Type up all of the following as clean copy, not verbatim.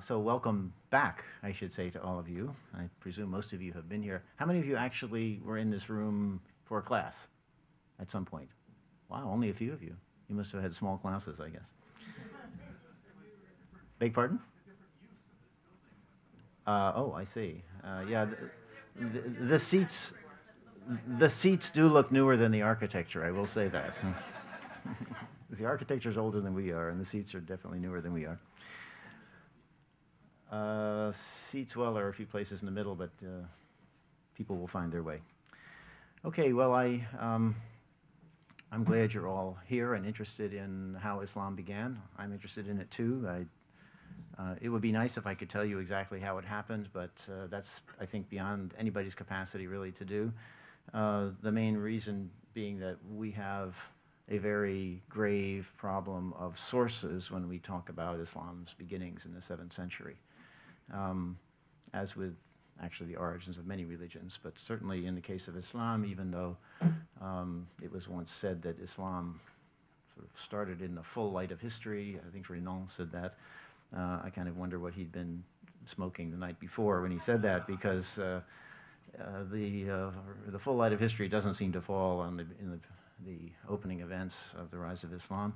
So welcome back, I should say, to all of you. I presume most of you have been here. How many of you actually were in this room for a class at some point? Wow, only a few of you. You must have had small classes, I guess. Beg pardon? Oh, I see. Yeah, the seats, the seats do look newer than the architecture. I will say that. The architecture is older than we are, and the seats are definitely newer than we are. Seats, well, there are a few places in the middle, but people will find their way. Okay, well, I'm glad you're all here and interested in how Islam began. I'm interested in it too. It would be nice if I could tell you exactly how it happened, but that's, I think, beyond anybody's capacity really to do. The main reason being that we have a very grave problem of sources when we talk about Islam's beginnings in the 7th century. As with actually the origins of many religions, but certainly in the case of Islam, even though it was once said that Islam sort of started in the full light of history. I think Renan said that. I kind of wonder what he'd been smoking the night before when he said that, because the full light of history doesn't seem to fall on the opening events of the rise of Islam.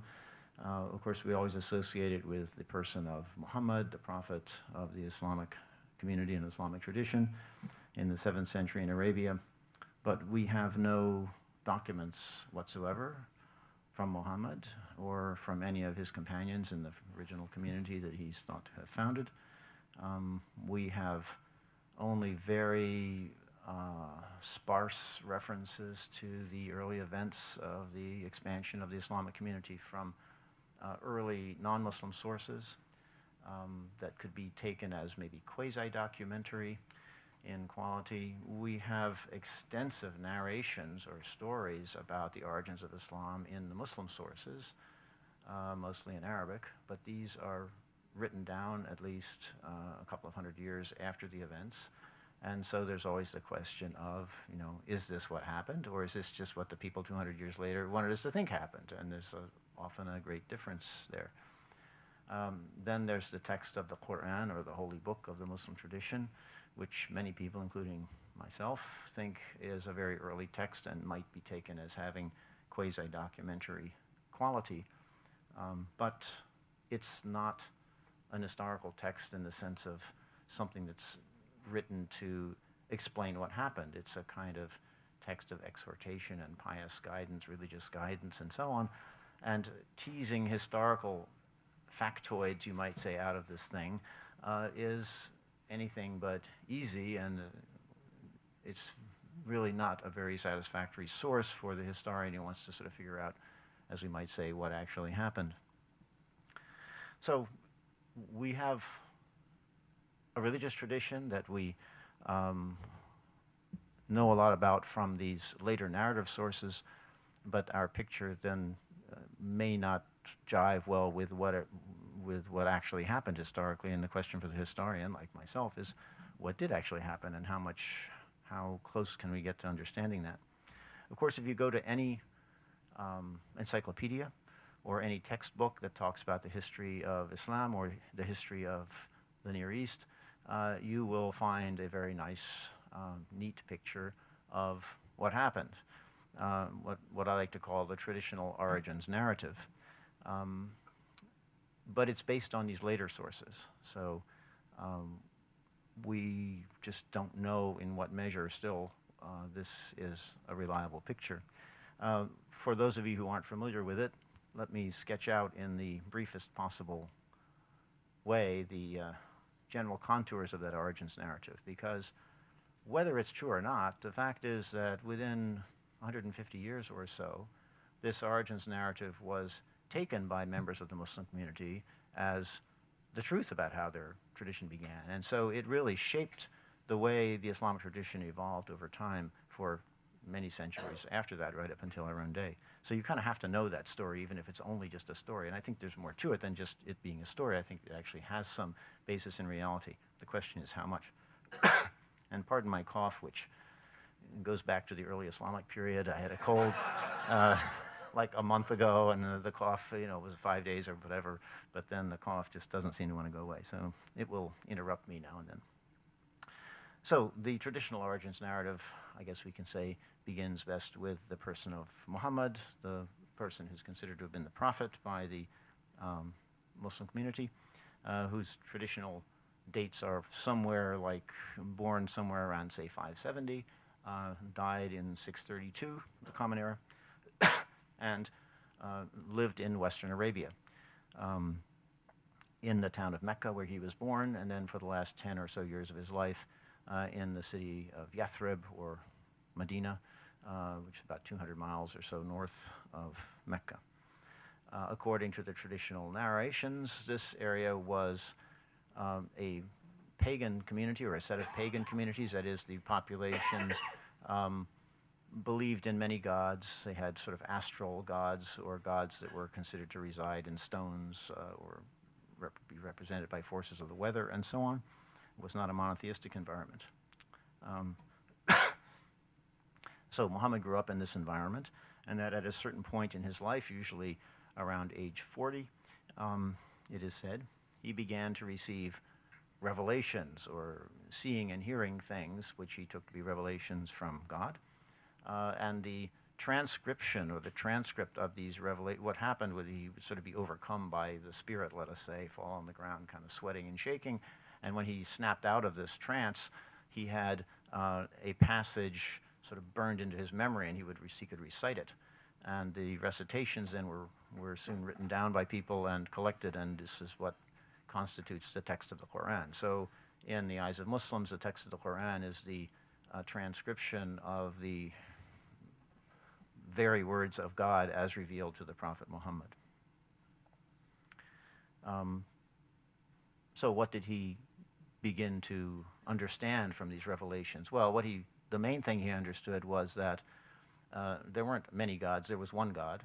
Of course, we always associate it with the person of Muhammad, the prophet of the Islamic community and Islamic tradition in the 7th century in Arabia. But we have no documents whatsoever from Muhammad or from any of his companions in the original community that he's thought to have founded. We have only very sparse references to the early events of the expansion of the Islamic community from early non-Muslim sources that could be taken as maybe quasi-documentary in quality. We have extensive narrations or stories about the origins of Islam in the Muslim sources, mostly in Arabic, but these are written down at least a couple of hundred years after the events. And so there's always the question of, is this what happened, or is this just what the people 200 years later wanted us to think happened? And there's often a great difference there. Then there's the text of the Quran, or the holy book of the Muslim tradition, which many people, including myself, think is a very early text and might be taken as having quasi-documentary quality. But it's not an historical text in the sense of something that's written to explain what happened. It's a kind of text of exhortation and pious guidance, religious guidance, and so on. And teasing historical factoids, you might say, out of this thing is anything but easy, and it's really not a very satisfactory source for the historian who wants to sort of figure out, as we might say, what actually happened. So we have a religious tradition that we know a lot about from these later narrative sources, but our picture then may not jive well with what actually happened historically. And the question for the historian, like myself, is what did actually happen, and how close can we get to understanding that? Of course, if you go to any encyclopedia or any textbook that talks about the history of Islam or the history of the Near East, you will find a very nice, neat picture of what happened. What I like to call the traditional origins narrative. But it's based on these later sources. So we just don't know in what measure still this is a reliable picture. For those of you who aren't familiar with it, let me sketch out in the briefest possible way the general contours of that origins narrative, because whether it's true or not, the fact is that within 150 years or so, this origins narrative was taken by members of the Muslim community as the truth about how their tradition began. And so it really shaped the way the Islamic tradition evolved over time for many centuries after that, right up until our own day. So you kind of have to know that story, even if it's only just a story. And I think there's more to it than just it being a story. I think it actually has some basis in reality. The question is how much. And pardon my cough, which goes back to the early Islamic period. I had a cold. like a month ago, and the cough, was 5 days or whatever, but then the cough just doesn't seem to want to go away. So it will interrupt me now and then. So the traditional origins narrative, I guess we can say, begins best with the person of Muhammad, the person who's considered to have been the prophet by the Muslim community, whose traditional dates are somewhere like born somewhere around, say, 570, died in 632, the Common Era, and lived in Western Arabia, in the town of Mecca where he was born, and then for the last 10 or so years of his life in the city of Yathrib, or Medina, which is about 200 miles or so north of Mecca. According to the traditional narrations, this area was a pagan community, or a set of pagan communities. That is, the populations believed in many gods. They had sort of astral gods, or gods that were considered to reside in stones, or be represented by forces of the weather, and so on. It was not a monotheistic environment. So Muhammad grew up in this environment, and that at a certain point in his life, usually around age 40, it is said, he began to receive revelations, or seeing and hearing things which he took to be revelations from God. And the transcription, or the transcript of these revelations, what happened was he would sort of be overcome by the spirit, let us say, fall on the ground kind of sweating and shaking. And when he snapped out of this trance, he had a passage sort of burned into his memory, and he could recite it. And the recitations then were soon written down by people and collected, and this is what constitutes the text of the Quran. So in the eyes of Muslims, the text of the Quran is the transcription of the very words of God as revealed to the Prophet Muhammad. So what did he begin to understand from these revelations? Well, the main thing he understood was that there weren't many gods. There was one God,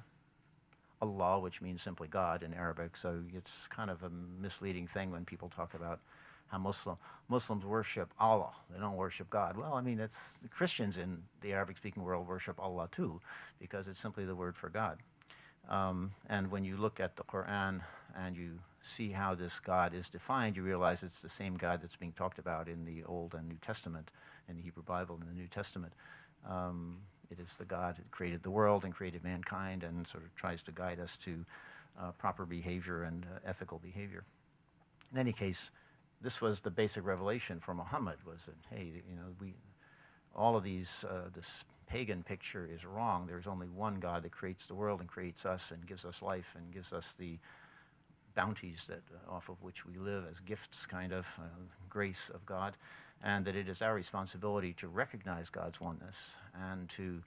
Allah, which means simply God in Arabic. So it's kind of a misleading thing when people talk about how Muslims worship Allah. They don't worship God. Well, I mean, it's Christians in the Arabic-speaking world worship Allah too, because it's simply the word for God. And when you look at the Quran and you see how this God is defined, you realize it's the same God that's being talked about in the Old and New Testament, in the Hebrew Bible and the New Testament. It is the God who created the world and created mankind, and sort of tries to guide us to proper behavior and ethical behavior. In any case, this was the basic revelation for Muhammad, was that, hey, all of these, this pagan picture is wrong. There's only one God that creates the world and creates us and gives us life and gives us the bounties that off of which we live as gifts, kind of grace of God, and that it is our responsibility to recognize God's oneness and to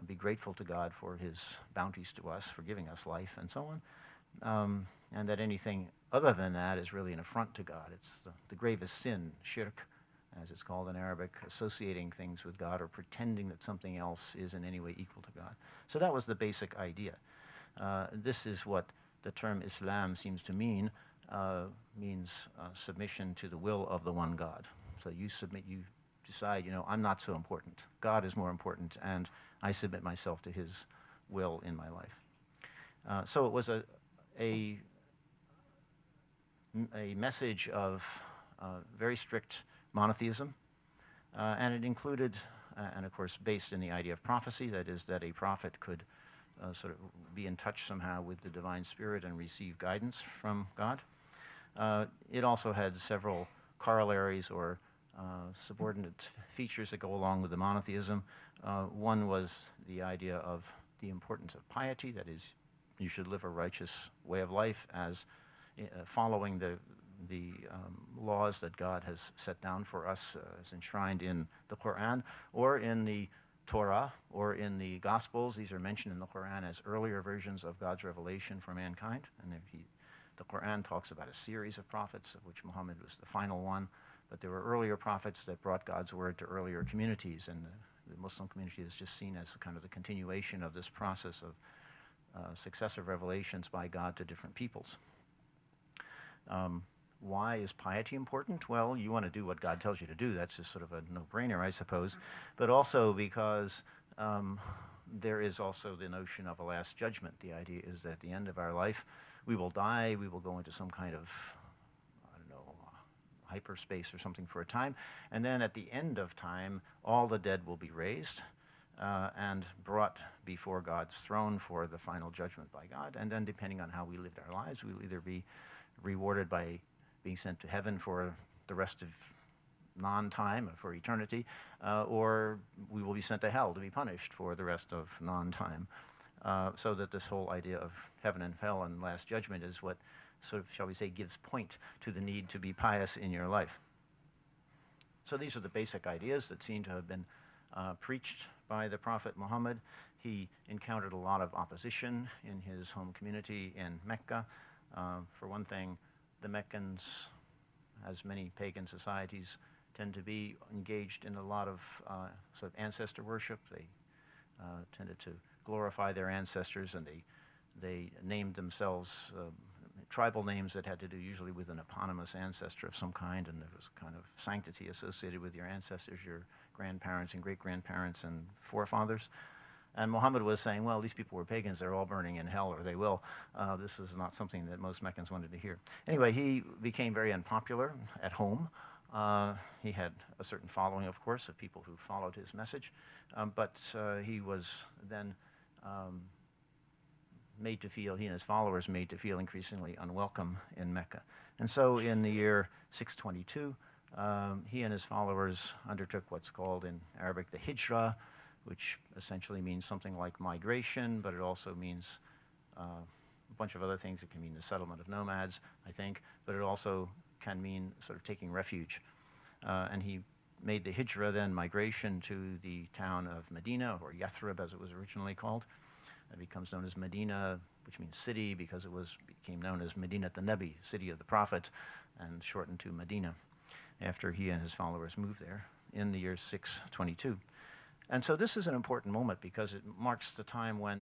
be grateful to God for his bounties to us, for giving us life and so on, and that anything other than that is really an affront to God. It's the gravest sin, shirk, as it's called in Arabic, associating things with God or pretending that something else is in any way equal to God. So that was the basic idea. This is what the term Islam seems to mean, means submission to the will of the one God. So you submit, you decide, I'm not so important. God is more important, and I submit myself to his will in my life. So it was a message of very strict monotheism, and it included, and of course based in the idea of prophecy, that is, that a prophet could sort of be in touch somehow with the divine spirit and receive guidance from God. It also had several corollaries or subordinate features that go along with the monotheism. One was the idea of the importance of piety, that is, you should live a righteous way of life as following the laws that God has set down for us, as enshrined in the Quran or in the Torah or in the Gospels. These are mentioned in the Quran as earlier versions of God's revelation for mankind. And the Quran talks about a series of prophets, of which Muhammad was the final one. But there were earlier prophets that brought God's word to earlier communities, and the Muslim community is just seen as kind of the continuation of this process of successive revelations by God to different peoples. Why is piety important? Well, you want to do what God tells you to do. That's just sort of a no-brainer, I suppose. But also because there is also the notion of a last judgment. The idea is that at the end of our life, we will die, we will go into some kind of, I don't know, hyperspace or something for a time, and then at the end of time, all the dead will be raised and brought before God's throne for the final judgment by God. And then, depending on how we lived our lives, we will either be rewarded by being sent to heaven for the rest of non-time, for eternity, or we will be sent to hell to be punished for the rest of non-time. So that this whole idea of heaven and hell and last judgment is what sort of, shall we say, gives point to the need to be pious in your life. So these are the basic ideas that seem to have been preached by the Prophet Muhammad. He encountered a lot of opposition in his home community in Mecca. For one thing, the Meccans, as many pagan societies, tend to be engaged in a lot of sort of ancestor worship. They tended to glorify their ancestors, and they named themselves tribal names that had to do usually with an eponymous ancestor of some kind, and there was kind of sanctity associated with your ancestors, your grandparents and great-grandparents and forefathers. And Muhammad was saying, well, these people were pagans, they're all burning in hell, or they will. This is not something that most Meccans wanted to hear. Anyway, he became very unpopular at home. He had a certain following, of course, of people who followed his message, but he was then made to feel, he and his followers made to feel increasingly unwelcome in Mecca. And so in the year 622, he and his followers undertook what's called in Arabic the hijrah, which essentially means something like migration, but it also means a bunch of other things. It can mean the settlement of nomads, I think, but it also can mean sort of taking refuge. And he made the hijrah, then migration, to the town of Medina, or Yathrib as it was originally called. It becomes known as Medina, which means city, because it became known as Medinat the-Nabi, city of the Prophet, and shortened to Medina after he and his followers moved there in the year 622. And so this is an important moment because it marks the time when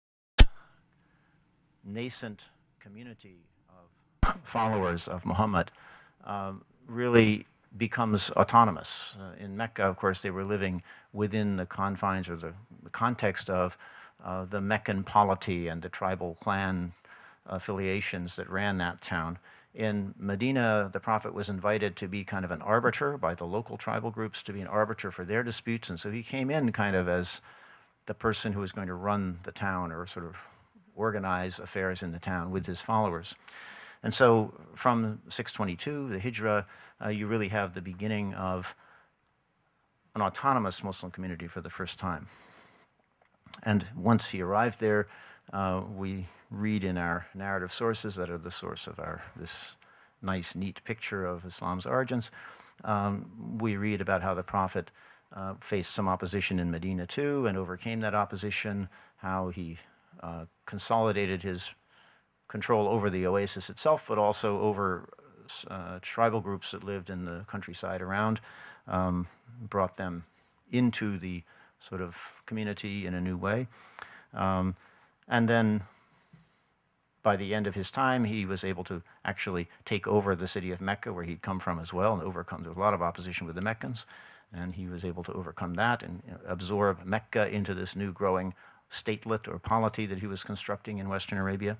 nascent community of followers of Muhammad really becomes autonomous. In Mecca, of course, they were living within the confines or the context of the Meccan polity and the tribal clan affiliations that ran that town. In Medina, the Prophet was invited to be kind of an arbiter by the local tribal groups, to be an arbiter for their disputes, and so he came in kind of as the person who was going to run the town or sort of organize affairs in the town with his followers. And so from 622, the Hijrah, you really have the beginning of an autonomous Muslim community for the first time. And once he arrived there, we read in our narrative sources that are the source of this nice, neat picture of Islam's origins. We read about how the Prophet faced some opposition in Medina too and overcame that opposition, how he consolidated his control over the oasis itself, but also over tribal groups that lived in the countryside around, brought them into the sort of community in a new way. And then by the end of his time, he was able to actually take over the city of Mecca, where he'd come from as well, and overcome. There was a lot of opposition with the Meccans, and he was able to overcome that and absorb Mecca into this new growing statelet or polity that he was constructing in Western Arabia.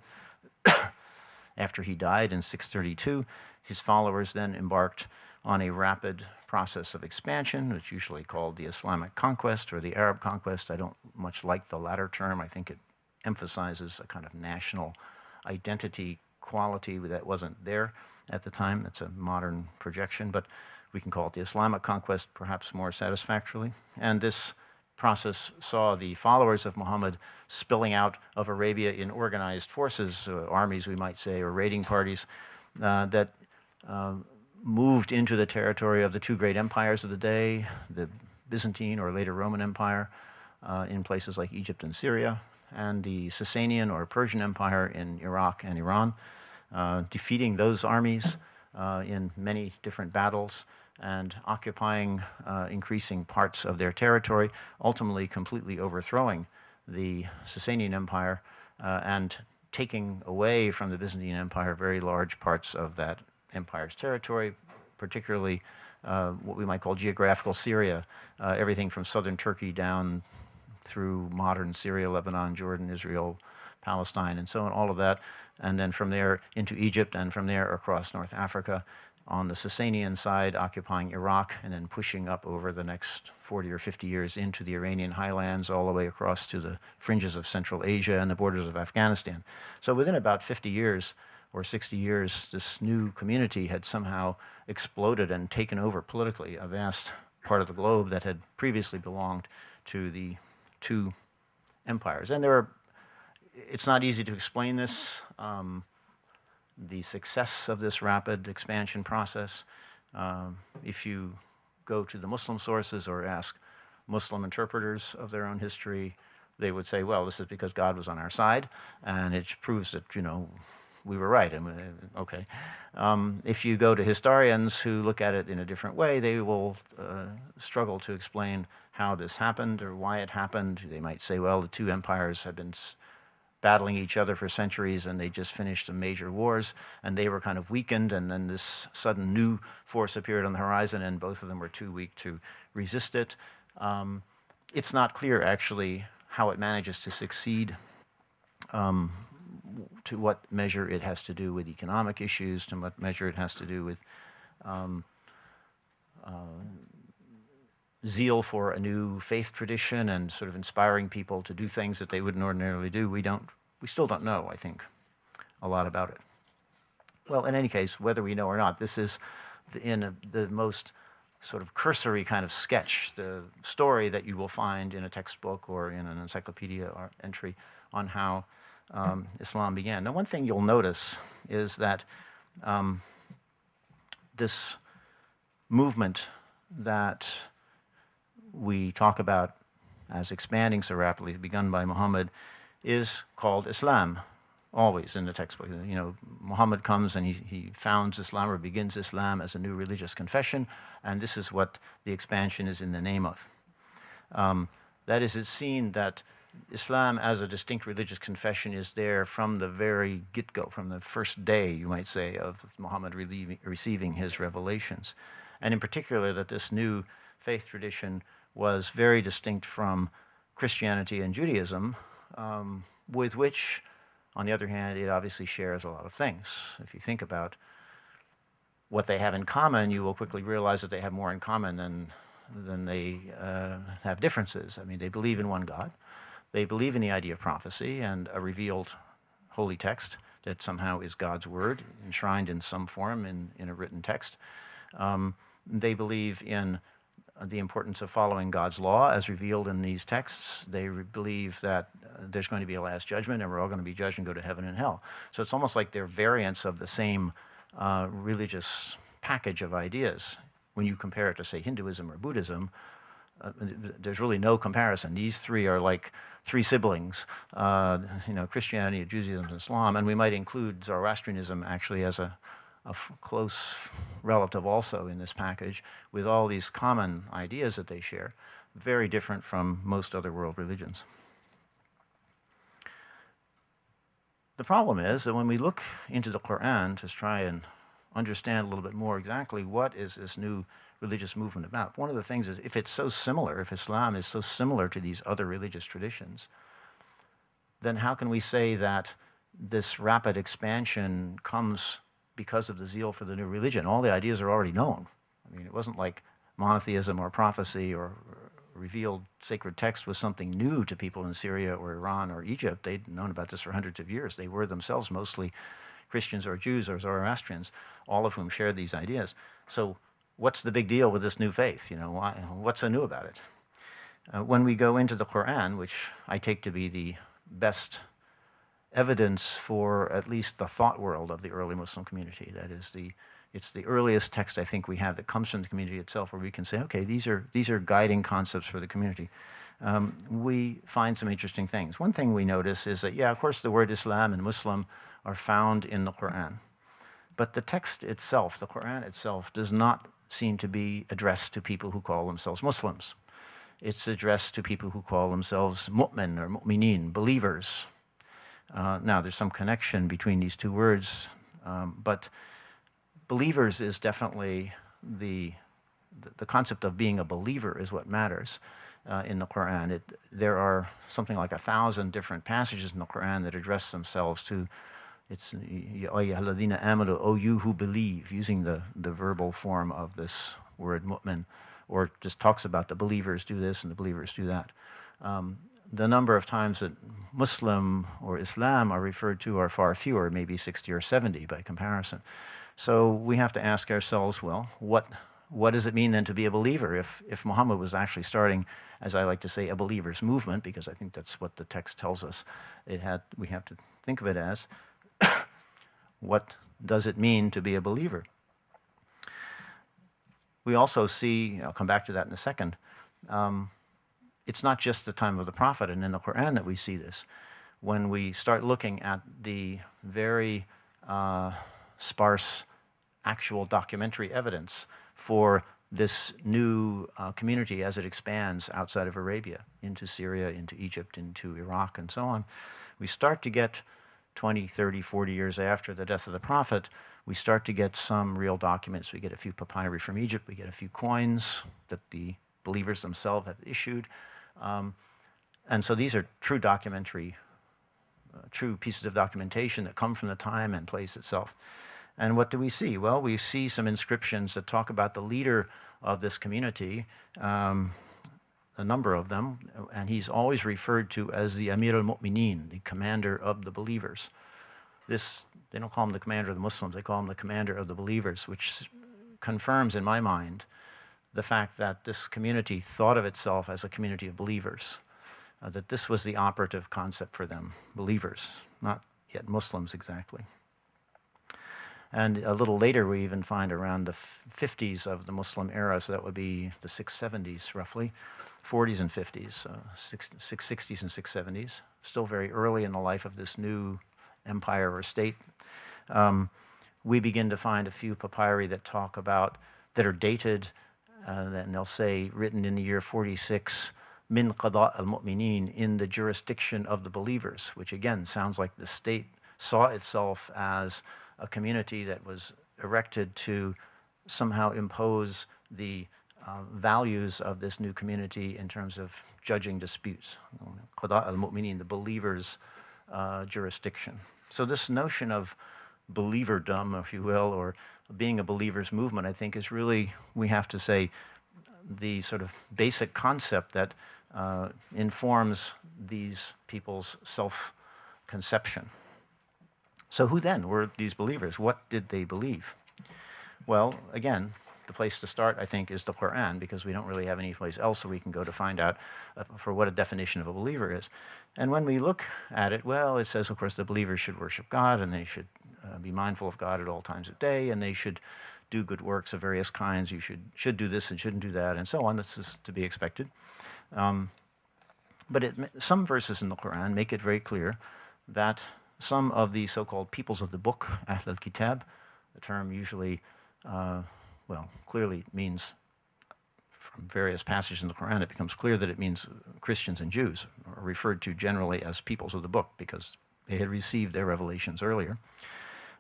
After he died in 632, his followers then embarked on a rapid process of expansion, which is usually called the Islamic conquest or the Arab conquest. I don't much like the latter term. I think it emphasizes a kind of national identity quality that wasn't there at the time. It's a modern projection, but we can call it the Islamic conquest perhaps more satisfactorily. And this process saw the followers of Muhammad spilling out of Arabia in organized forces, armies we might say, or raiding parties that moved into the territory of the two great empires of the day, the Byzantine or later Roman Empire in places like Egypt and Syria, and the Sasanian or Persian Empire in Iraq and Iran, defeating those armies in many different battles and occupying increasing parts of their territory, ultimately completely overthrowing the Sasanian Empire and taking away from the Byzantine Empire very large parts of that empire's territory, particularly what we might call geographical Syria, everything from southern Turkey down through modern Syria, Lebanon, Jordan, Israel, Palestine, and so on, all of that, and then from there into Egypt, and from there across North Africa, on the Sasanian side, occupying Iraq, and then pushing up over the next 40 or 50 years into the Iranian highlands, all the way across to the fringes of Central Asia and the borders of Afghanistan. So within about 50 years or 60 years, this new community had somehow exploded and taken over politically a vast part of the globe that had previously belonged to the two empires. And it's not easy to explain this. The success of this rapid expansion process. If you go to the Muslim sources or ask Muslim interpreters of their own history, they would say, well, this is because God was on our side, and it proves that, we were right. Okay. If you go to historians who look at it in a different way, they will struggle to explain how this happened or why it happened. They might say, well, the two empires have been battling each other for centuries, and they just finished some major wars, and they were kind of weakened, and then this sudden new force appeared on the horizon, and both of them were too weak to resist it. It's not clear, actually, how it manages to succeed, to what measure it has to do with economic issues, to what measure it has to do with zeal for a new faith tradition and sort of inspiring people to do things that they wouldn't ordinarily do. We still don't know, I think, a lot about it. Well, in any case, whether we know or not, this is the most sort of cursory kind of sketch, the story that you will find in a textbook or in an encyclopedia or entry on how Islam began. Now, one thing you'll notice is that this movement that we talk about as expanding so rapidly, begun by Muhammad, is called Islam, always in the textbook. Muhammad comes and he founds Islam or begins Islam as a new religious confession, and this is what the expansion is in the name of. That is, it's seen that Islam as a distinct religious confession is there from the very get-go, from the first day, you might say, of Muhammad receiving his revelations. And in particular, that this new faith tradition was very distinct from Christianity and Judaism, with which, on the other hand, it obviously shares a lot of things. If you think about what they have in common, you will quickly realize that they have more in common than they have differences. I mean, they believe in one God. They believe in the idea of prophecy and a revealed holy text that somehow is God's word, enshrined in some form in a written text. They believe in the importance of following God's law as revealed in these texts. They believe that there's going to be a last judgment and we're all going to be judged and go to heaven and hell. So it's almost like they're variants of the same religious package of ideas. When you compare it to, say, Hinduism or Buddhism, there's really no comparison. These three are like three siblings, Christianity, Judaism, and Islam, and we might include Zoroastrianism actually as a close relative also in this package, with all these common ideas that they share, very different from most other world religions. The problem is that when we look into the Quran to try and understand a little bit more exactly what is this new religious movement about, one of the things is, if it's so similar, if Islam is so similar to these other religious traditions, then how can we say that this rapid expansion comes because of the zeal for the new religion? All the ideas are already known. I mean, it wasn't like monotheism or prophecy or revealed sacred text was something new to people in Syria or Iran or Egypt. They'd known about this for hundreds of years. They were themselves mostly Christians or Jews or Zoroastrians, all of whom shared these ideas. So what's the big deal with this new faith? What's so new about it? When we go into the Quran, which I take to be the best evidence for at least the thought world of the early Muslim community, that is, it's the earliest text I think we have that comes from the community itself, where we can say, okay, these are guiding concepts for the community. We find some interesting things. One thing we notice is that, yeah, of course, the word Islam and Muslim are found in the Quran, but the text itself, the Quran itself, does not seem to be addressed to people who call themselves Muslims. It's addressed to people who call themselves mu'min or mu'minin, believers. Now, there's some connection between these two words, but believers is definitely the concept of being a believer is what matters. in the Quran. There are something like 1,000 different passages in the Quran that address themselves to, it's Ya ayyuhalladhina amanu, O you who believe, using the verbal form of this word mu'min, or just talks about the believers do this and the believers do that. The number of times that Muslim or Islam are referred to are far fewer, maybe 60 or 70 by comparison. So we have to ask ourselves, well, what does it mean then to be a believer? If Muhammad was actually starting, as I like to say, a believer's movement, because I think that's what the text tells us we have to think of it as, what does it mean to be a believer? We also see, I'll come back to that in a second, it's not just the time of the Prophet and in the Quran that we see this. When we start looking at the very sparse actual documentary evidence for this new community as it expands outside of Arabia into Syria, into Egypt, into Iraq, and so on, we start to get 20, 30, 40 years after the death of the Prophet, we start to get some real documents. We get a few papyri from Egypt, we get a few coins that the believers themselves have issued. And so these are true documentary, true pieces of documentation that come from the time and place itself. And what do we see? Well, we see some inscriptions that talk about the leader of this community, a number of them, and he's always referred to as the Amir al-Mu'mineen, the commander of the believers. They don't call him the commander of the Muslims, they call him the commander of the believers, which confirms in my mind the fact that this community thought of itself as a community of believers, that this was the operative concept for them, believers, not yet Muslims exactly. And a little later, we even find around the 50s of the Muslim era, so that would be the 670s roughly, 40s and 50s, 660s and 670s, still very early in the life of this new empire or state. We begin to find a few papyri that talk about, that are dated, and they'll say written in the year 46, min qada al-mu'mineen, in the jurisdiction of the believers, which again sounds like the state saw itself as a community that was erected to somehow impose the values of this new community in terms of judging disputes. Qada al-mu'mineen, the believers' jurisdiction. So this notion of believerdom, if you will, or being a believer's movement, I think is really, we have to say, the sort of basic concept that informs these people's self-conception. So who then were these believers? What did they believe? Well, again, the place to start, I think, is the Quran, because we don't really have any place else where we can go to find out for what a definition of a believer is. And when we look at it, well, it says, of course, the believers should worship God, and they should be mindful of God at all times of day, and they should do good works of various kinds. You should do this and shouldn't do that, and so on. This is to be expected. But some verses in the Quran make it very clear that some of the so-called peoples of the book, Ahl al-Kitab, the term usually, clearly means, from various passages in the Quran, it becomes clear that it means Christians and Jews, are referred to generally as peoples of the book because they had received their revelations earlier.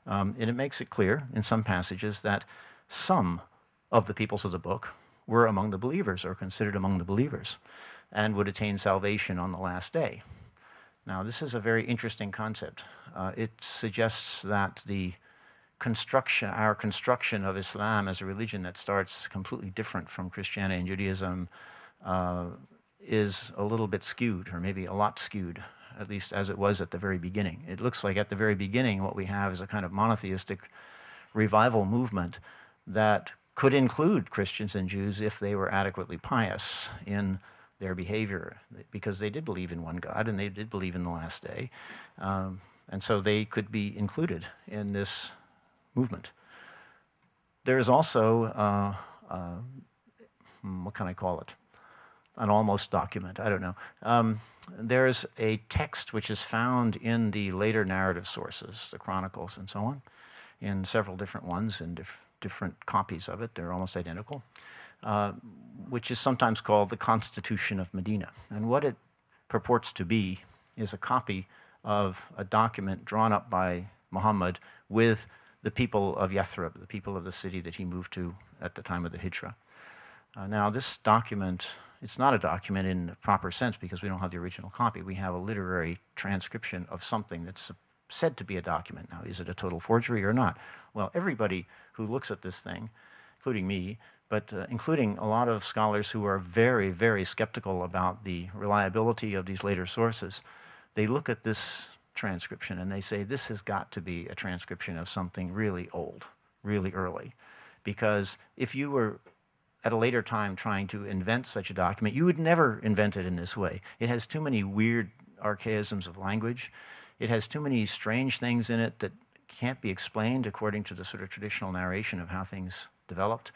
And it makes it clear in some passages that some of the peoples of the book were among the believers, or considered among the believers, and would attain salvation on the last day. Now, this is a very interesting concept. It suggests that our construction of Islam as a religion that starts completely different from Christianity and Judaism is a little bit skewed, or maybe a lot skewed, at least as it was at the very beginning. It looks like at the very beginning what we have is a kind of monotheistic revival movement that could include Christians and Jews if they were adequately pious in their behavior, because they did believe in one God and they did believe in the last day. And so they could be included in this movement. There is also, what can I call it? An almost document, I don't know. There's a text which is found in the later narrative sources, the Chronicles and so on, in several different ones, and different copies of it. They're almost identical. Which is sometimes called the Constitution of Medina. And what it purports to be is a copy of a document drawn up by Muhammad with the people of Yathrib, the people of the city that he moved to at the time of the Hijrah. Now, this document it's not a document in the proper sense because we don't have the original copy. We have a literary transcription of something that's said to be a document. Now, is it a total forgery or not? Well, everybody who looks at this thing, including me, but including a lot of scholars who are very, very skeptical about the reliability of these later sources, they look at this transcription and they say, this has got to be a transcription of something really old, really early. Because if you were at a later time trying to invent such a document, you would never invent it in this way. It has too many weird archaisms of language. It has too many strange things in it that can't be explained according to the sort of traditional narration of how things developed.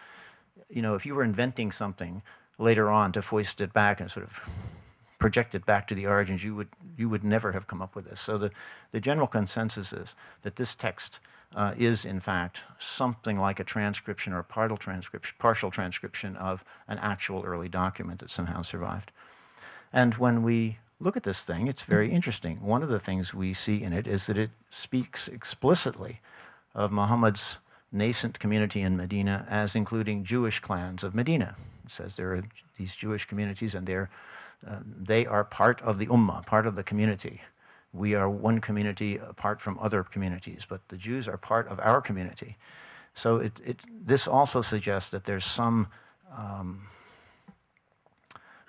You know, if you were inventing something later on to foist it back and sort of project it back to the origins, you would never have come up with this. So the general consensus is that this text is in fact something like a transcription or a partial transcription of an actual early document that somehow survived. And when we look at this thing, it's very interesting. One of the things we see in it is that it speaks explicitly of Muhammad's nascent community in Medina as including Jewish clans of Medina. It says there are these Jewish communities and they are part of the ummah, part of the community. We are one community apart from other communities, but the Jews are part of our community. So this also suggests that there's some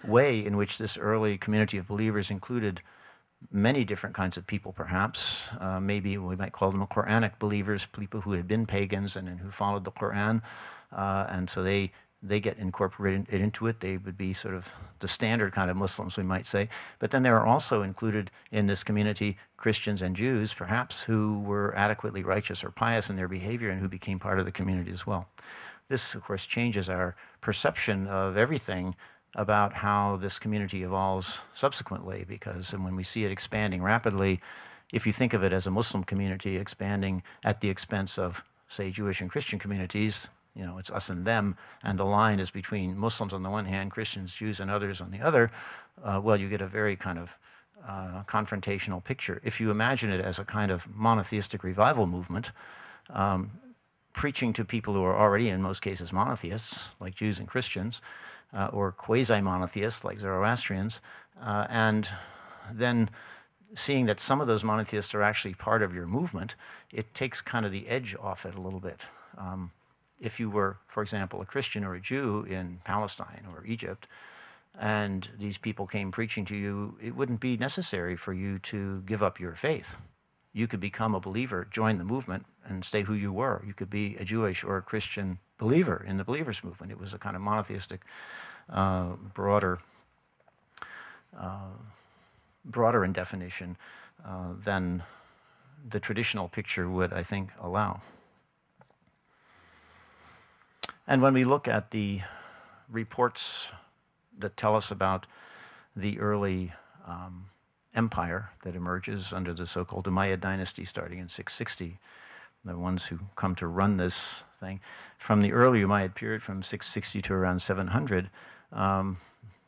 way in which this early community of believers included many different kinds of people, perhaps. Maybe we might call them Quranic believers, people who had been pagans and who followed the Quran. And so they get incorporated into it. They would be sort of the standard kind of Muslims, we might say. But then there are also included in this community Christians and Jews, perhaps, who were adequately righteous or pious in their behavior and who became part of the community as well. This, of course, changes our perception of everything about how this community evolves subsequently, because when we see it expanding rapidly, if you think of it as a Muslim community expanding at the expense of, say, Jewish and Christian communities, you know, it's us and them, and the line is between Muslims on the one hand, Christians, Jews, and others on the other, well, you get a very kind of confrontational picture. If you imagine it as a kind of monotheistic revival movement, preaching to people who are already, in most cases, monotheists, like Jews and Christians, or quasi-monotheists, like Zoroastrians, and then seeing that some of those monotheists are actually part of your movement, it takes kind of the edge off it a little bit. If you were, for example, a Christian or a Jew in Palestine or Egypt, and these people came preaching to you, it wouldn't be necessary for you to give up your faith. You could become a believer, join the movement, and stay who you were. You could be a Jewish or a Christian believer in the believers movement. It was a kind of monotheistic, broader in definition than the traditional picture would, I think, allow. And when we look at the reports that tell us about the early empire that emerges under the so-called Umayyad dynasty starting in 660, the ones who come to run this thing, from the early Umayyad period from 660 to around 700,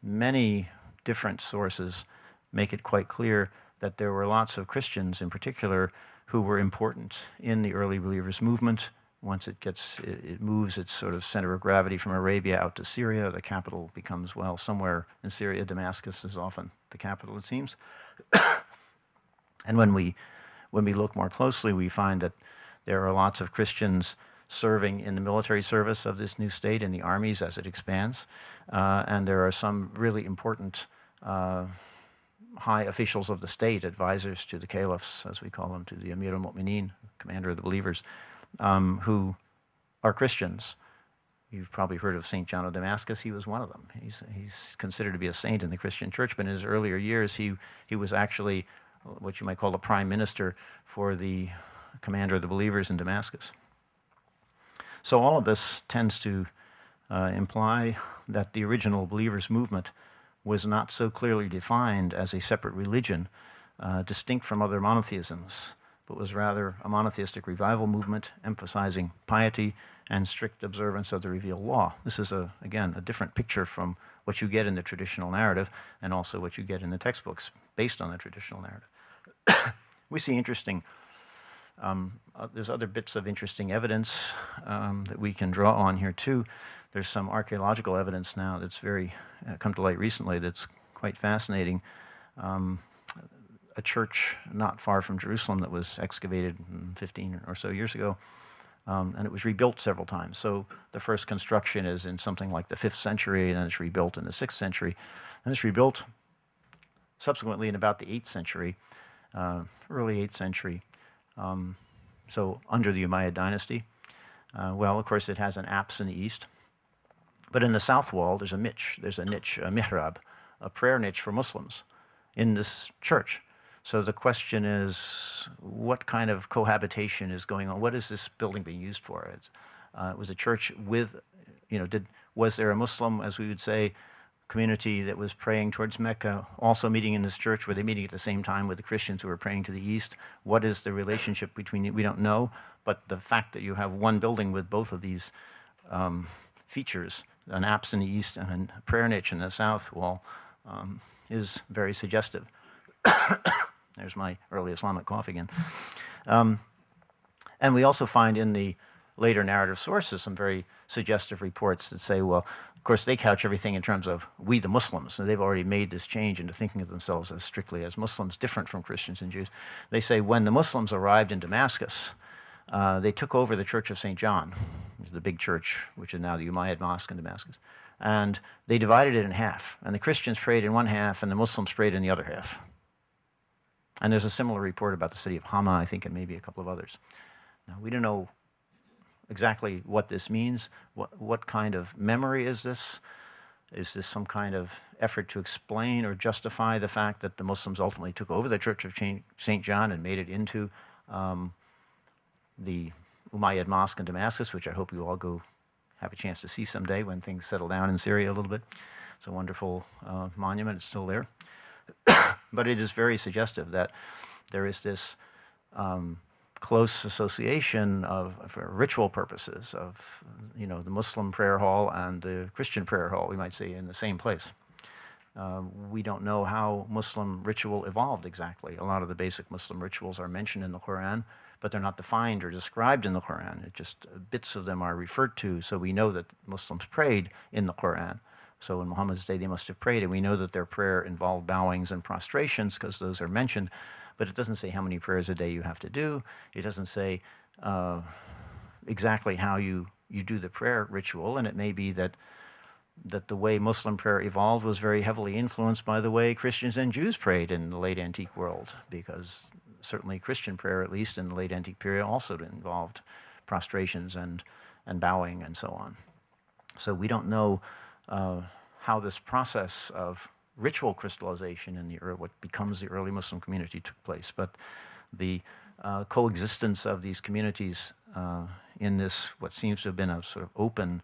many different sources make it quite clear that there were lots of Christians in particular who were important in the early believers movement. Once it moves its sort of center of gravity from Arabia out to Syria, the capital becomes, well, somewhere in Syria. Damascus is often the capital, it seems. And when we look more closely, we find that there are lots of Christians serving in the military service of this new state, in the armies as it expands. And there are some really important high officials of the state, advisors to the caliphs, as we call them, to the Amir al-Mu'mineen, commander of the believers, who are Christians. You've probably heard of St. John of Damascus. He was one of them. He's considered to be a saint in the Christian church, but in his earlier years, he was actually what you might call the prime minister for the commander of the believers in Damascus. So all of this tends to imply that the original believers movement was not so clearly defined as a separate religion, distinct from other monotheisms, but was rather a monotheistic revival movement emphasizing piety and strict observance of the revealed law. This is, again, a different picture from what you get in the traditional narrative and also what you get in the textbooks based on the traditional narrative. We see interesting There's other bits of interesting evidence that we can draw on here too. There's some archaeological evidence now that's very come to light recently that's quite fascinating. Um, a church not far from Jerusalem that was excavated 15 or so years ago, and it was rebuilt several times. So the first construction is in something like the 5th century, and then it's rebuilt in the 6th century, and it's rebuilt subsequently in about the 8th century, early 8th century, so under the Umayyad dynasty. Well, of course, it has an apse in the east, but in the south wall there's a niche, a mihrab, a prayer niche for Muslims in this church. So the question is, what kind of cohabitation is going on? What is this building being used for? It was a church with, was there a Muslim, as we would say, community that was praying towards Mecca, also meeting in this church? Were they meeting at the same time with the Christians who were praying to the east? What is the relationship between it? We don't know, but the fact that you have one building with both of these features, an apse in the east and a prayer niche in the south wall, is very suggestive. There's my early Islamic cough again. And we also find in the later narrative sources some very suggestive reports that say, well, of course, they couch everything in terms of we the Muslims. So they've already made this change into thinking of themselves as strictly as Muslims, different from Christians and Jews. They say when the Muslims arrived in Damascus, they took over the Church of St. John, the big church, which is now the Umayyad Mosque in Damascus. And they divided it in half. And the Christians prayed in one half, and the Muslims prayed in the other half. And there's a similar report about the city of Hama, I think, and maybe a couple of others. Now, we don't know exactly what this means. What kind of memory is this? Is this some kind of effort to explain or justify the fact that the Muslims ultimately took over the Church of St. John and made it into the Umayyad Mosque in Damascus, which I hope you all go have a chance to see someday when things settle down in Syria a little bit. It's a wonderful monument. It's still there. But it is very suggestive that there is this close association for ritual purposes of, the Muslim prayer hall and the Christian prayer hall, we might say, in the same place. We don't know how Muslim ritual evolved exactly. A lot of the basic Muslim rituals are mentioned in the Quran, but they're not defined or described in the Quran. It just bits of them are referred to, so we know that Muslims prayed in the Quran. So in Muhammad's day, they must have prayed, and we know that their prayer involved bowings and prostrations because those are mentioned, but it doesn't say how many prayers a day you have to do. It doesn't say exactly how you do the prayer ritual, and it may be that the way Muslim prayer evolved was very heavily influenced by the way Christians and Jews prayed in the late antique world, because certainly Christian prayer, at least in the late antique period, also involved prostrations and bowing and so on. So we don't know how this process of ritual crystallization in what becomes the early Muslim community took place, but the coexistence of these communities in this, what seems to have been a sort of open,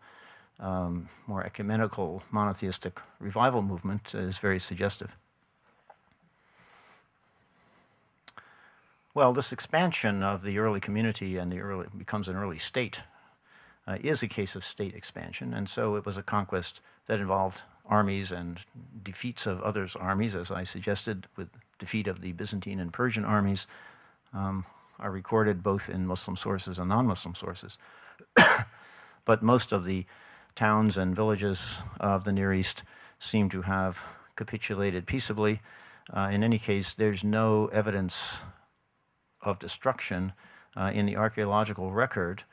more ecumenical, monotheistic revival movement is very suggestive. Well, this expansion of the early community and becomes an early state is a case of state expansion, and so it was a conquest that involved armies and defeats of others' armies, as I suggested, with defeat of the Byzantine and Persian armies, are recorded both in Muslim sources and non-Muslim sources. But most of the towns and villages of the Near East seem to have capitulated peaceably. In any case, there's no evidence of destruction in the archaeological record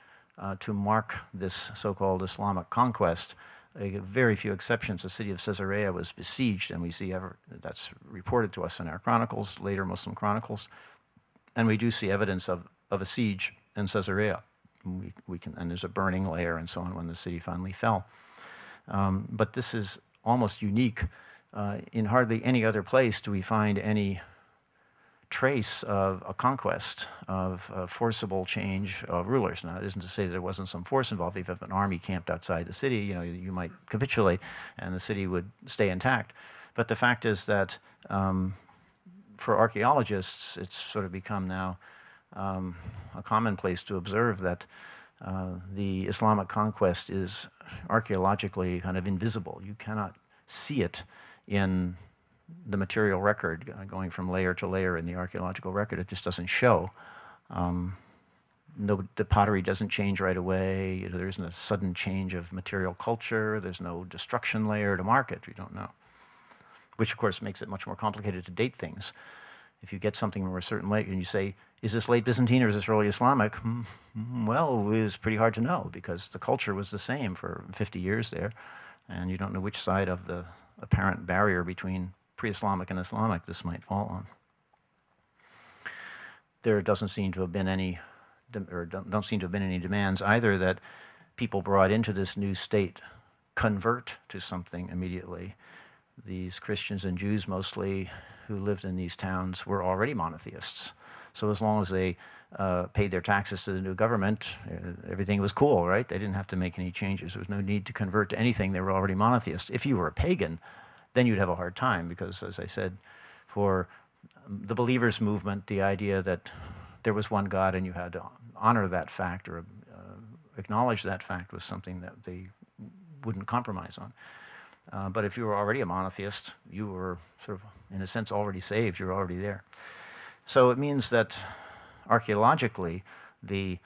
to mark this so-called Islamic conquest. Very few exceptions. The city of Caesarea was besieged, and we see that's reported to us in our chronicles, later Muslim chronicles, and we do see evidence of a siege in Caesarea. And there's a burning layer and so on when the city finally fell. But this is almost unique. In hardly any other place do we find any trace of a conquest, of a forcible change of rulers. Now, it isn't to say that there wasn't some force involved. If an army camped outside the city, you might capitulate and the city would stay intact. But the fact is that for archaeologists, it's sort of become now a commonplace to observe that the Islamic conquest is archaeologically kind of invisible. You cannot see it in the material record going from layer to layer in the archaeological record. It just doesn't show. no, the pottery doesn't change right away. There isn't a sudden change of material culture. There's no destruction layer to mark it. You don't know, which of course makes it much more complicated to date things. If you get something from a certain late and you say, is this late Byzantine or is this early Islamic? Well, it was pretty hard to know because the culture was the same for 50 years there, and you don't know which side of the apparent barrier between pre-Islamic and Islamic this might fall on. There doesn't seem to have been any, or don't seem to have been any demands either that people brought into this new state convert to something immediately. These Christians and Jews mostly who lived in these towns were already monotheists. So as long as they paid their taxes to the new government, everything was cool, right? They didn't have to make any changes. There was no need to convert to anything. They were already monotheists. If you were a pagan, then you'd have a hard time because, as I said, for the believers movement, the idea that there was one God and you had to honor that fact or acknowledge that fact was something that they wouldn't compromise on. But if you were already a monotheist, you were sort of, in a sense, already saved. You're already there. So it means that archaeologically, the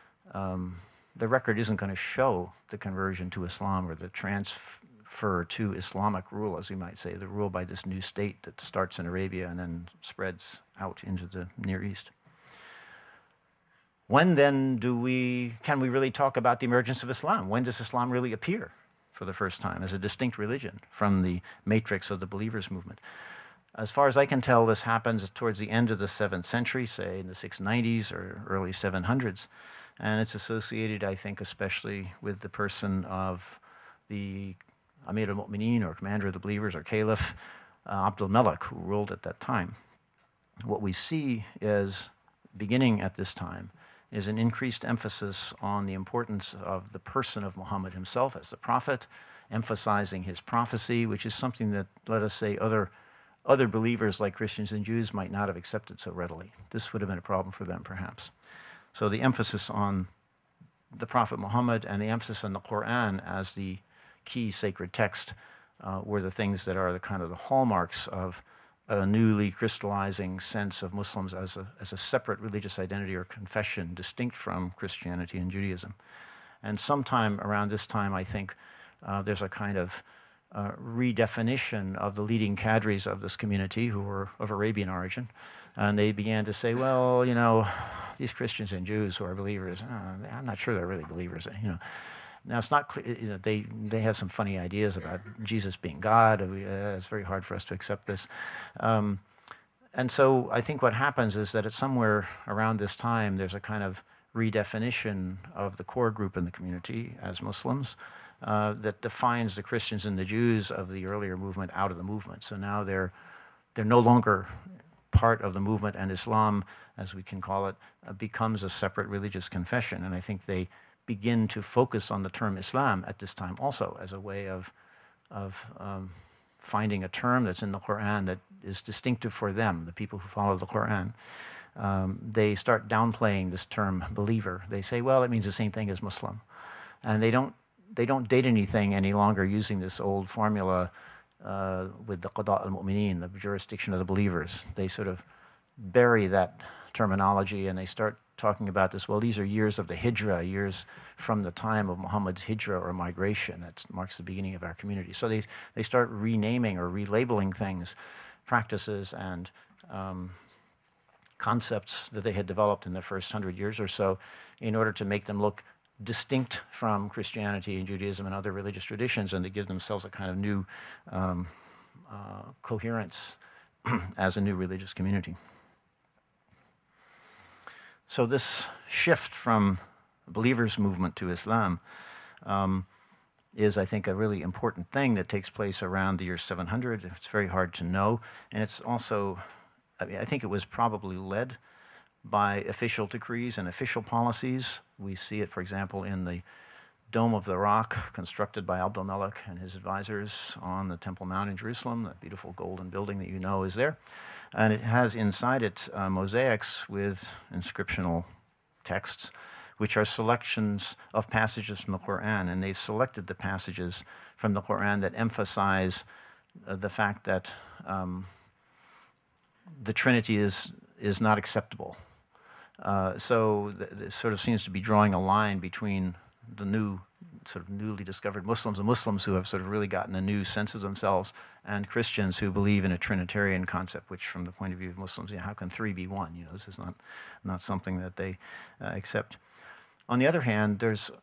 record isn't going to show the conversion to Islam or the transfer to Islamic rule, as we might say, the rule by this new state that starts in Arabia and then spreads out into the Near East. When then can we really talk about the emergence of Islam? When does Islam really appear for the first time as a distinct religion from the matrix of the believers movement? As far as I can tell, this happens towards the end of the 7th century, say in the 690s or early 700s. And it's associated, I think, especially with the person of the Amir al-Mu'mineen, or commander of the believers, or caliph, Abdul Malik, who ruled at that time. What we see is, beginning at this time, is an increased emphasis on the importance of the person of Muhammad himself as the prophet, emphasizing his prophecy, which is something that, let us say, other believers like Christians and Jews might not have accepted so readily. This would have been a problem for them, perhaps. So the emphasis on the Prophet Muhammad and the emphasis on the Quran as the key sacred text were the things that are the kind of the hallmarks of a newly crystallizing sense of Muslims as a separate religious identity or confession distinct from Christianity and Judaism. And sometime around this time, I think, there's a kind of redefinition of the leading cadres of this community who were of Arabian origin. And they began to say, well, you know, these Christians and Jews who are believers, I'm not sure they're really believers, you know. Now, it's not clear, you know, they have some funny ideas about Jesus being God. It's very hard for us to accept this. And so I think what happens is that it's somewhere around this time, there's a kind of redefinition of the core group in the community as Muslims that defines the Christians and the Jews of the earlier movement out of the movement. So now they're no longer part of the movement, and Islam, as we can call it, becomes a separate religious confession. And I think they begin to focus on the term Islam at this time also as a way of finding a term that's in the Quran that is distinctive for them, the people who follow the Quran. They start downplaying this term believer. They say, well, it means the same thing as Muslim. And they don't date anything any longer using this old formula with the Qada al-Mu'mineen, the jurisdiction of the believers. They sort of bury that terminology and they start talking about this, well, these are years of the hijrah, years from the time of Muhammad's hijrah or migration. That marks the beginning of our community. So they start renaming or relabeling things, practices and concepts that they had developed in the first 100 years or so in order to make them look distinct from Christianity and Judaism and other religious traditions, and to give themselves a kind of new coherence as a new religious community. So this shift from believers' movement to Islam is, I think, a really important thing that takes place around the year 700. It's very hard to know, and it's also, I mean, I think it was probably led by official decrees and official policies. We see it, for example, in the Dome of the Rock constructed by Abdul Malik and his advisors on the Temple Mount in Jerusalem, that beautiful golden building that you know is there. And it has inside it mosaics with inscriptional texts, which are selections of passages from the Quran. And they've selected the passages from the Quran that emphasize the fact that the Trinity is not acceptable. So this sort of seems to be drawing a line between the new, sort of newly discovered Muslims, the Muslims who have sort of really gotten a new sense of themselves, and Christians who believe in a Trinitarian concept, which from the point of view of Muslims, how can three be one? This is not something that they accept. On the other hand,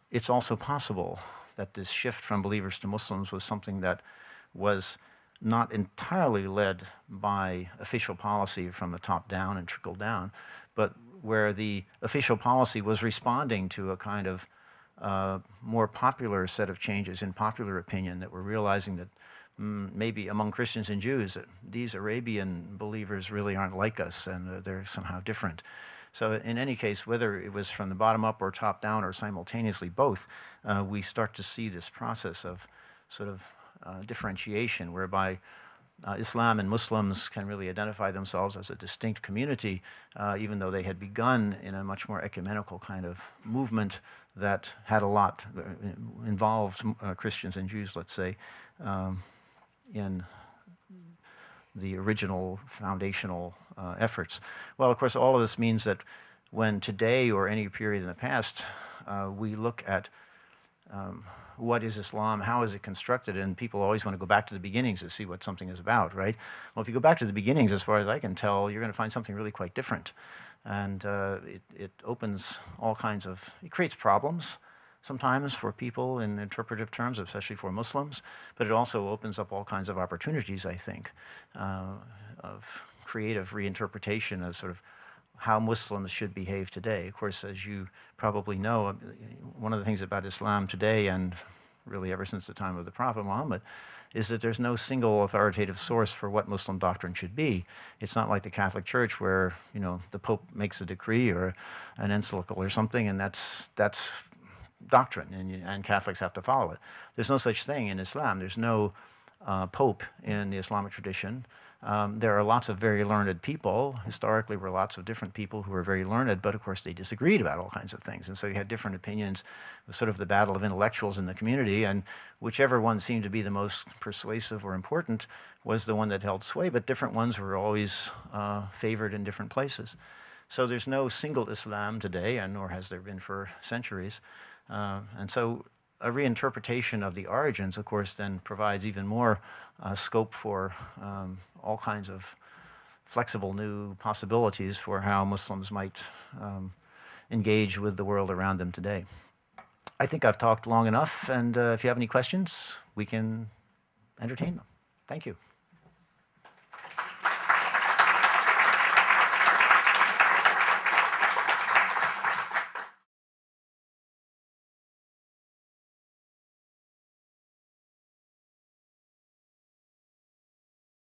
it's also possible that this shift from believers to Muslims was something that was not entirely led by official policy from the top down and trickled down, but where the official policy was responding to a kind of more popular set of changes in popular opinion, that we're realizing that maybe among Christians and Jews, that these Arabian believers really aren't like us, and they're somehow different. So in any case, whether it was from the bottom up or top down or simultaneously both, we start to see this process of sort of differentiation, whereby Islam and Muslims can really identify themselves as a distinct community, even though they had begun in a much more ecumenical kind of movement that had a lot involved Christians and Jews, let's say, in the original foundational efforts. Well, of course, all of this means that when today or any period in the past we look at what is Islam, how is it constructed, and people always want to go back to the beginnings to see what something is about, right? Well, if you go back to the beginnings, as far as I can tell, you're going to find something really quite different. And it opens all kinds of, it creates problems sometimes for people in interpretive terms, especially for Muslims, but it also opens up all kinds of opportunities, I think, of creative reinterpretation of sort of how Muslims should behave today. Of course, as you probably know, one of the things about Islam today, and really ever since the time of the Prophet Muhammad, is that there's no single authoritative source for what Muslim doctrine should be. It's not like the Catholic Church where, the Pope makes a decree or an encyclical or something, and that's doctrine, and Catholics have to follow it. There's no such thing in Islam. There's no Pope in the Islamic tradition. There are lots of very learned people. Historically, were lots of different people who were very learned, but of course they disagreed about all kinds of things. And so you had different opinions. It was sort of the battle of intellectuals in the community, and whichever one seemed to be the most persuasive or important was the one that held sway, but different ones were always favored in different places. So there's no single Islam today, and nor has there been for centuries. And so a reinterpretation of the origins, of course, then provides even more scope for all kinds of flexible new possibilities for how Muslims might engage with the world around them today. I think I've talked long enough, and if you have any questions, we can entertain them. Thank you.